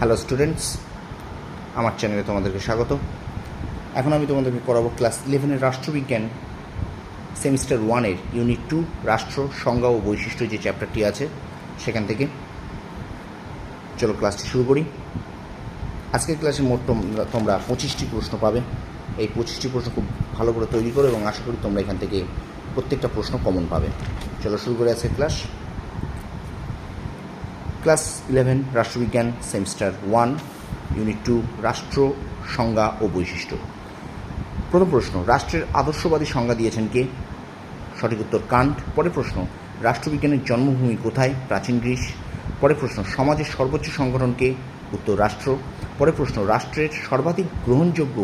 Hello students, আমার চ্যানেলে তোমাদেরকে স্বাগত। এখন আমি তোমাদেরকে করাবো ক্লাস 11-এর রাষ্ট্রবিজ্ঞান সেমিস্টার 1-এর ইউনিট 2 রাষ্ট্র, সংজ্ঞা ও বৈশিষ্ট্য যে চ্যাপ্টারটি আছে সেখান থেকে। চলো ক্লাসটি শুরু করি। আজকের ক্লাসে মোট তোমরা 25টি প্রশ্ন পাবে। এই 25টি প্রশ্ন খুব ভালো করে তৈরি করো এবং আশা করি তোমরা এখান থেকে প্রত্যেকটা প্রশ্ন কমন পাবে। চলো শুরু করে আজকের ক্লাস 11 রাষ্ট্রবিজ্ঞান সেমিস্টার 1 ইউনিট 2 রাষ্ট্র, সংজ্ঞা ও বৈশিষ্ট্য। প্রথম প্রশ্ন, রাষ্ট্রের আদর্শবাদী সংজ্ঞা দিয়েছেন কে? সঠিক উত্তর কান্ট। পরের প্রশ্ন, রাষ্ট্রবিজ্ঞানের জন্মভূমি কোথায়? প্রাচীন গ্রিস। পরের প্রশ্ন, সমাজের সর্বোচ্চ সংগঠন কে? উত্তর রাষ্ট্র। পরের প্রশ্ন, রাষ্ট্রের সর্বাধিক গ্রহণযোগ্য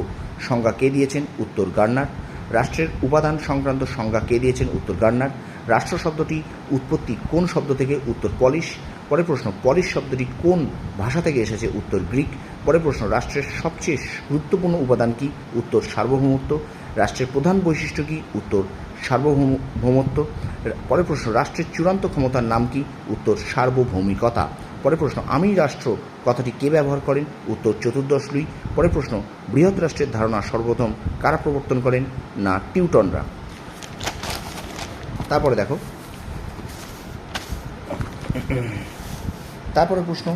সংজ্ঞা কে দিয়েছেন? উত্তর গার্নার। রাষ্ট্রের উপাদান সংক্রান্ত সংজ্ঞা কে দিয়েছেন? উত্তর গার্নার। রাষ্ট্র শব্দটি উৎপত্তি কোন শব্দ থেকে? উত্তর পলিশ। পরের প্রশ্ন, পলিশ শব্দটি কোন ভাষা থেকে এসেছে? উত্তর গ্রিক। পরের প্রশ্ন, রাষ্ট্রের সবচেয়ে গুরুত্বপূর্ণ উপাদান কি? উত্তর সার্বভৌমত্ব। রাষ্ট্রের প্রধান বৈশিষ্ট্য কি? উত্তর সার্বভৌমত্ব। পরের প্রশ্ন, রাষ্ট্রের চূড়ান্ত ক্ষমতার নাম কি? উত্তর সার্বভৌমিকতা। পরের প্রশ্ন, আমি রাষ্ট্র কথাটি কে ব্যবহার করেন? উত্তর চতুর্দশ লুই। পরের প্রশ্ন, বৃহৎ রাষ্ট্রের ধারণা সর্বপ্রথম কারা প্রবর্তন করেন? না টিউটনরা। তারপরে প্রশ্ন,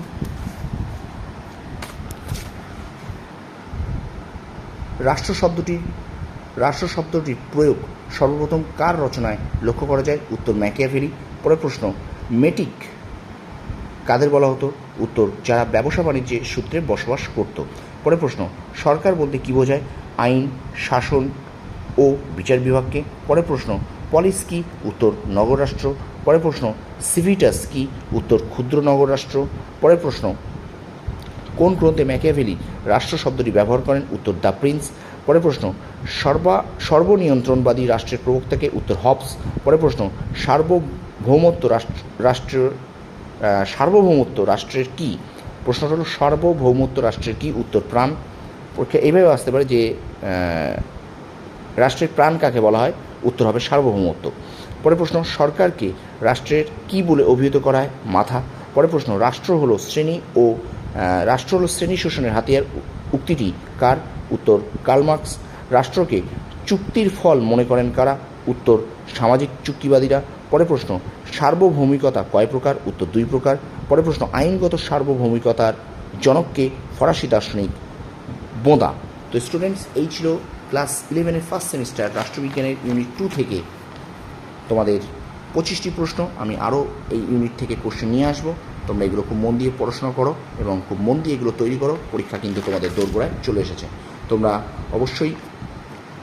রাষ্ট্র শব্দটির প্রয়োগ সর্বপ্রথম কার রচনায় লক্ষ্য করা যায়? উত্তর ম্যাকিয়াভেলি। পরের প্রশ্ন, মেটিক কাদের বলা হতো? উত্তর যারা ব্যবসা বাণিজ্যে সূত্রে বসবাস করত। পরের প্রশ্ন, সরকার বলতে কী বোঝায়? আইন, শাসন ও বিচার বিভাগকে। পরের প্রশ্ন, পলিস কি? উত্তর নগররাষ্ট্র। পরের প্রশ্ন, সিভিটাস কি? উত্তর ক্ষুদ্র নগররাষ্ট্র। পরের প্রশ্ন, কোন গ্রন্থে ম্যাকিয়াভেলি রাষ্ট্র শব্দটি ব্যবহার করেন? উত্তর দ্য প্রিন্স। পরের প্রশ্ন, সর্বনিয়ন্ত্রণবাদী রাষ্ট্রের প্রবক্তাকে? উত্তর হবস। পরের প্রশ্ন, সার্বভৌমত্ব রাষ্ট্রের কি? প্রশ্নটা হল সার্বভৌমত্ব রাষ্ট্রের কি? উত্তর প্রাণ। পরীক্ষা এইভাবে আসতে পারে যে রাষ্ট্রের প্রাণ কাকে বলা হয়? উত্তর হবে সার্বভৌমত্ব। পরের প্রশ্ন, সরকারকে রাষ্ট্রের কি বলে অভিহিত করা হয়? মাথা। পরের প্রশ্ন, রাষ্ট্র হলো শ্রেণী শোষণের হাতিয়ার উক্তিটি কার? উত্তর কার্ল মার্কস। রাষ্ট্রকে চুক্তির ফল মনে করেন কারা? উত্তর সামাজিক চুক্তিবাদীরা। পরের প্রশ্ন, সার্বভৌমিকতা কয় প্রকার? উত্তর 2 প্রকার। পরের প্রশ্ন, আইনগত সার্বভৌমিকতার জনককে? ফরাসি দার্শনিক বোঁদা। তো স্টুডেন্টস, এই ছিল ক্লাস 11-এর ফার্স্ট সেমিস্টার রাষ্ট্রবিজ্ঞানের ইউনিট 2 থেকে তোমাদের 25টি প্রশ্ন। আমি আরও এই ইউনিট থেকে কোশ্চেন নিয়ে আসবো। তোমরা এগুলো খুব মন দিয়ে পড়াশোনা করো এবং খুব মন দিয়ে এগুলো তৈরি করো। পরীক্ষা কিন্তু তোমাদের দোরগোড়ায় চলে এসেছে। তোমরা অবশ্যই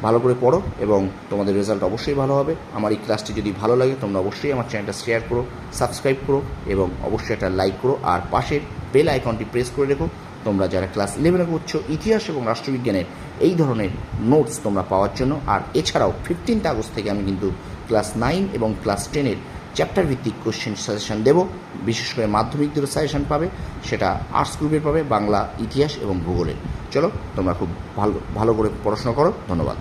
ভালো করে পড়ো এবং তোমাদের রেজাল্ট অবশ্যই ভালো হবে। আমার এই ক্লাসটি যদি ভালো লাগে তোমরা অবশ্যই আমার চ্যানেলটা শেয়ার করো, সাবস্ক্রাইব করো এবং অবশ্যই একটা লাইক করো। আর পাশের বেল আইকনটি প্রেস করে রেখো। তোমরা যারা ক্লাস 11-এ পড়ছো, ইতিহাস এবং রাষ্ট্রবিজ্ঞানের এই ধরনের নোটস তোমরা পাওয়ার জন্য। আর এছাড়াও 15 আগস্ট থেকে আমি কিন্তু ক্লাস 9 এবং ক্লাস 10-এর চ্যাপ্টার ভিত্তিক কোশ্চেন সাজেশন দেবো। বিশেষ করে মাধ্যমিকদেরও সাজেশন পাবে, সেটা আর্টস গ্রুপের পাবে, বাংলা, ইতিহাস এবং ভূগোলের। চলো তোমরা খুব ভালো করে পড়াশোনা করো। ধন্যবাদ।